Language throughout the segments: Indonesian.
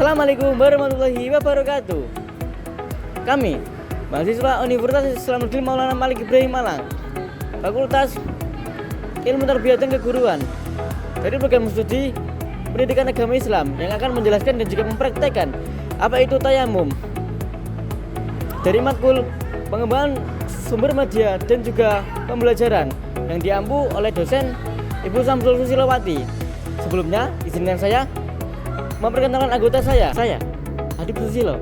Assalamualaikum warahmatullahi wabarakatuh. Kami, mahasiswa Universitas Islam Negeri Maulana Malik Ibrahim Malang, Fakultas Ilmu Tarbiyah dan Keguruan, dari program studi Pendidikan Agama Islam yang akan menjelaskan dan juga mempraktekkan apa itu tayamum. Dari matkul pengembangan sumber media dan juga pembelajaran yang diampu oleh dosen Ibu Samsul Susilowati. Sebelumnya, izinkan saya memperkenalkan anggota saya Adib Susilo.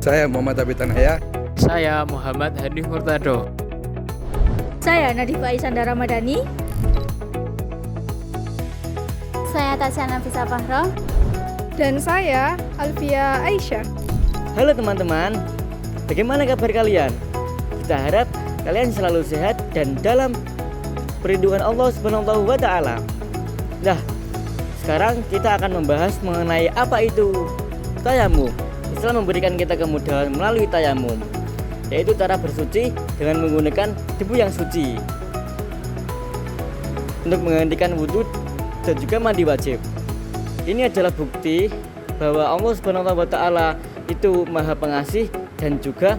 Saya Muhammad Abid Tanhaya. Saya Muhammad Hanif Murtado. Saya Nadifa Isanda Ramadhani. Saya Tasyana Nafisa Fahro. Dan saya Alfia Aisyah. Halo teman-teman, bagaimana kabar kalian? Kita harap kalian selalu sehat dan dalam perlindungan Allah Subhanahu wa Ta'ala. Nah, sekarang kita akan membahas mengenai apa itu tayamum. Islam memberikan kita kemudahan melalui tayamum, yaitu cara bersuci dengan menggunakan debu yang suci untuk menggantikan wudhu dan juga mandi wajib. Ini adalah bukti bahwa Allah Subhanahu wa Ta'ala itu Maha Pengasih dan juga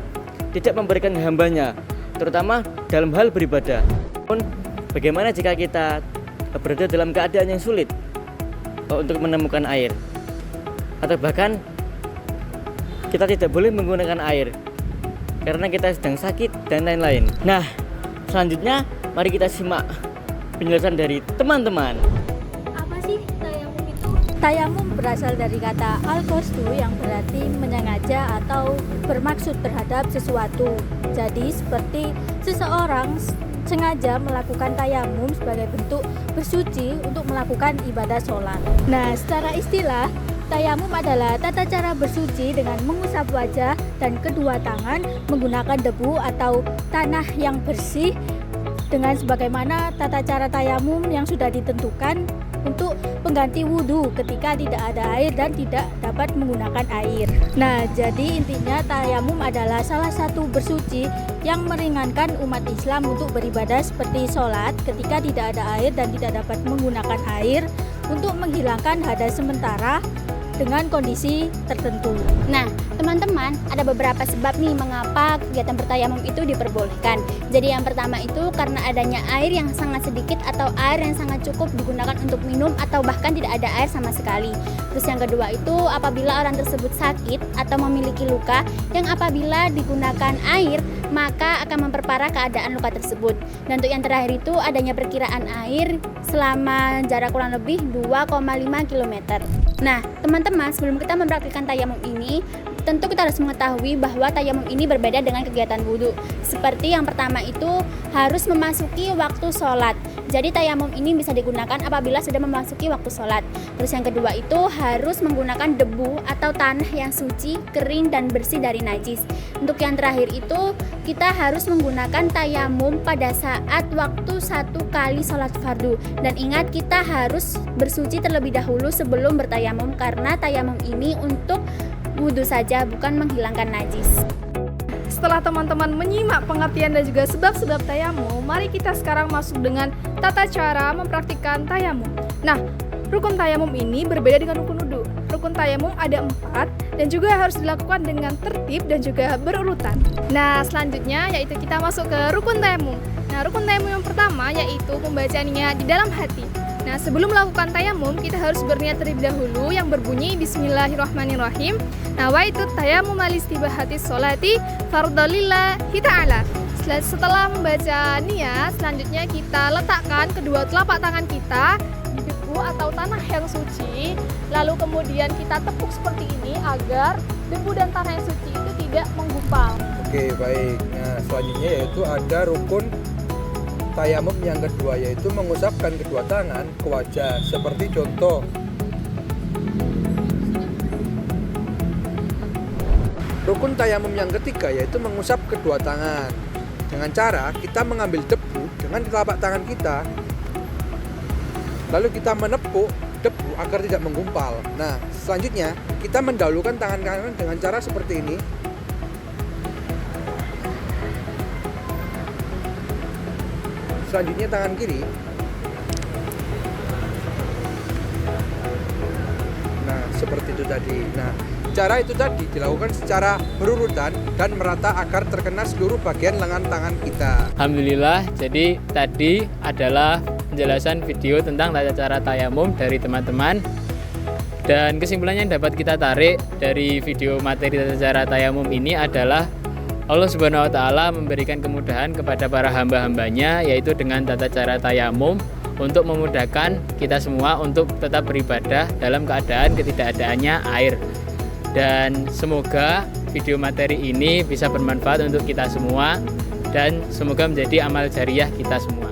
tidak memberikan hambanya, terutama dalam hal beribadah. Bagaimana jika kita berada dalam keadaan yang sulit untuk menemukan air, atau bahkan kita tidak boleh menggunakan air karena kita sedang sakit dan lain-lain. Nah, selanjutnya mari kita simak penjelasan dari teman-teman. Apa sih tayamum itu? Tayamum berasal dari kata al-qasdu yang berarti menyengaja atau bermaksud terhadap sesuatu. Jadi seperti seseorang sengaja melakukan tayamum sebagai bentuk bersuci untuk melakukan ibadah sholat. Nah, secara istilah, tayamum adalah tata cara bersuci dengan mengusap wajah dan kedua tangan menggunakan debu atau tanah yang bersih dengan sebagaimana tata cara tayamum yang sudah ditentukan untuk pengganti wudhu ketika tidak ada air dan tidak dapat menggunakan air. Nah, jadi intinya tayamum adalah salah satu bersuci yang meringankan umat Islam untuk beribadah seperti sholat ketika tidak ada air dan tidak dapat menggunakan air untuk menghilangkan hadas sementara dengan kondisi tertentu. Nah, teman-teman, ada beberapa sebab nih mengapa kegiatan bertayamum itu diperbolehkan. Jadi yang pertama itu karena adanya air yang sangat sedikit atau air yang sangat cukup digunakan untuk minum atau bahkan tidak ada air sama sekali. Terus yang kedua itu apabila orang tersebut sakit atau memiliki luka yang apabila digunakan air maka akan memperparah keadaan luka tersebut. Dan untuk yang terakhir itu adanya perkiraan air selama jarak kurang lebih 2,5 km. Nah, teman-teman, sebelum kita mempraktikkan tayamum ini, tentu kita harus mengetahui bahwa tayamum ini berbeda dengan kegiatan wudhu. Seperti yang pertama itu harus memasuki waktu sholat. Jadi tayamum ini bisa digunakan apabila sudah memasuki waktu sholat. Terus yang kedua itu harus menggunakan debu atau tanah yang suci, kering dan bersih dari najis. Untuk yang terakhir itu kita harus menggunakan tayamum pada saat waktu satu kali sholat fardu. Dan ingat, kita harus bersuci terlebih dahulu sebelum bertayamum karena tayamum ini untuk wudhu saja, bukan menghilangkan najis. Setelah teman-teman menyimak pengertian dan juga sebab-sebab tayamum, mari kita sekarang masuk dengan tata cara mempraktikkan tayamum. Nah, rukun tayamum ini berbeda dengan rukun wudhu. Rukun tayamum ada 4 dan juga harus dilakukan dengan tertib dan juga berurutan. Nah, selanjutnya yaitu kita masuk ke rukun tayamum. Nah, rukun tayamum yang pertama yaitu membaca niat di dalam hati. Nah, sebelum melakukan tayamum, kita harus berniat terlebih dahulu yang berbunyi Bismillahirrahmanirrahim. Nawaitu tayamum alistibahati sholati fardholillahi ta'ala. Setelah membaca niat, selanjutnya kita letakkan kedua telapak tangan kita di debu atau tanah yang suci. Lalu kemudian kita tepuk seperti ini agar debu dan tanah yang suci itu tidak menggumpal. Oke, baik. Nah, selanjutnya yaitu ada rukun tayamum yang kedua, yaitu mengusapkan kedua tangan ke wajah. Seperti contoh, rukun tayamum yang ketiga yaitu mengusap kedua tangan dengan cara kita mengambil debu dengan telapak tangan kita, lalu kita menepuk debu agar tidak menggumpal. Nah, selanjutnya kita mendahulukan tangan kanan dengan cara seperti ini. Selanjutnya tangan kiri. Nah, seperti itu tadi. Nah, cara itu tadi dilakukan secara berurutan dan merata agar terkena seluruh bagian lengan tangan kita. Alhamdulillah, jadi tadi adalah penjelasan video tentang tata cara tayamum dari teman-teman. Dan kesimpulannya yang dapat kita tarik dari video materi tata cara tayamum ini adalah Allah Subhanahu wa Ta'ala memberikan kemudahan kepada para hamba-hambanya, yaitu dengan tata cara tayamum untuk memudahkan kita semua untuk tetap beribadah dalam keadaan ketidakadaannya air. Dan semoga video materi ini bisa bermanfaat untuk kita semua dan semoga menjadi amal jariah kita semua.